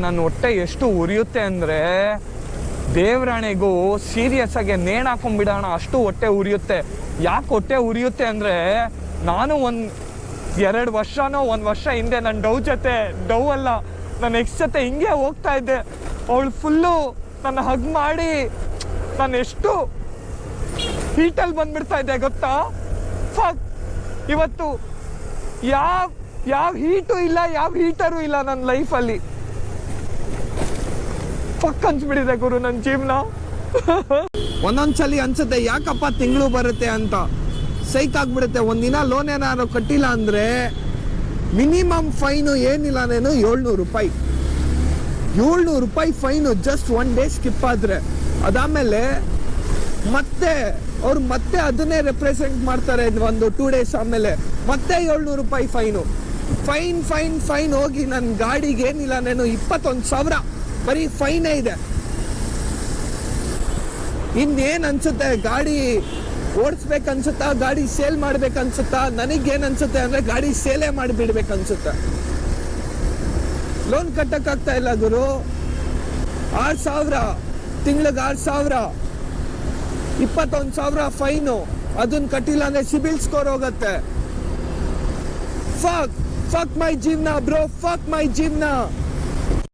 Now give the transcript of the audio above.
ನನ್ನ ಹೊಟ್ಟೆ ಎಷ್ಟು ಉರಿಯುತ್ತೆ ಅಂದರೆ ದೇವ್ರಾಣೆಗೂ ಸೀರಿಯಸ್ ಆಗಿ ನೇಣು ಹಾಕೊಂಡ್ಬಿಡೋಣ, ಅಷ್ಟು ಹೊಟ್ಟೆ ಉರಿಯುತ್ತೆ. ಯಾಕೆ ಹೊಟ್ಟೆ ಉರಿಯುತ್ತೆ ಅಂದರೆ ನಾನು 1-2 ವರ್ಷನೋ 1 ವರ್ಷ ಹಿಂದೆ ನನ್ನ ಡವ್ ಅಲ್ಲ ನನ್ನ ಎಕ್ಸ್ ಜೊತೆ ಹಿಂಗೆ ಹೋಗ್ತಾ ಇದ್ದೆ. ಅವಳು ಫುಲ್ಲು ನನ್ನ ಹಗ್ ಮಾಡಿ ನಾನು ಎಷ್ಟು ಹೀಟಲ್ಲಿ ಬಂದ್ಬಿಡ್ತಾ ಇದ್ದೆ ಗೊತ್ತಾ. ಫಕ್, ಇವತ್ತು ಯಾವ ಹೀಟು ಇಲ್ಲ, ಯಾವ ಹೀಟರು ಇಲ್ಲ ನನ್ನ ಲೈಫಲ್ಲಿ. ಫಕ್ ಅನ್ಸ್ಬಿಟ್ಟಿದೆ ಗುರು ನನ್ನ ಜೀವನ. ಒಂದೊಂದ್ಸಲಿ ಅನ್ಸುತ್ತೆ ಯಾಕಪ್ಪ ತಿಂಗಳು ಬರುತ್ತೆ ಅಂತ, ಸೈಕ್ ಆಗ್ಬಿಡುತ್ತೆ. ಒಂದಿನ ಲೋನ್ ಏನಾದ್ರು ಕಟ್ಟಿಲ್ಲ ಅಂದರೆ ಮಿನಿಮಮ್ ಫೈನು ಏನಿಲ್ಲ ನೇನು 700 ರೂಪಾಯಿ. 700 ರೂಪಾಯಿ ಫೈನು ಜಸ್ಟ್ 1 ಡೇ ಸ್ಕಿಪ್ ಆದರೆ. ಅದಾದಮೇಲೆ ಮತ್ತೆ ಅವ್ರು ಮತ್ತೆ ಅದನ್ನೇ ರೆಪ್ರೆಸೆಂಟ್ ಮಾಡ್ತಾರೆ 1-2 ಡೇಸ್ ಆದಮೇಲೆ ಮತ್ತೆ 700 ರೂಪಾಯಿ ಫೈನು. ಫೈನ್ ಹೋಗಿ ನನ್ನ ಗಾಡಿಗೆ ಏನಿಲ್ಲ ನೇನು 21,000 ಬರೀ ಫೈನೇ ಇದೆ. ಇನ್ನೇನು ಅನ್ಸುತ್ತೆ, ಗಾಡಿ ಓಡಿಸ್ಬೇಕನ್ಸುತ್ತಾ, ಗಾಡಿ ಸೇಲ್ ಮಾಡ್ಬೇಕನ್ಸುತ್ತಾ? ನನಗೇನು ಅನ್ಸುತ್ತೆ ಅಂದರೆ ಗಾಡಿ ಸೇಲೇ ಮಾಡಿಬಿಡ್ಬೇಕನ್ಸುತ್ತೆ. ಲೋನ್ ಕಟ್ಟಕ್ಕಾಗ್ತಾ ಇಲ್ಲ ಗುರು. 6,000 ತಿಂಗಳಿಗೆ 6,000, 21,000 ಫೈನು. ಅದನ್ನ ಕಟ್ಟಿಲ್ಲ ಅಂದರೆ ಸಿಬಿಲ್ ಸ್ಕೋರ್ ಹೋಗುತ್ತೆ. ಫಕ್ ಮೈ ಜೀವನ ಬ್ರೋ, ಫಕ್ ಮೈ ಜೀವನ.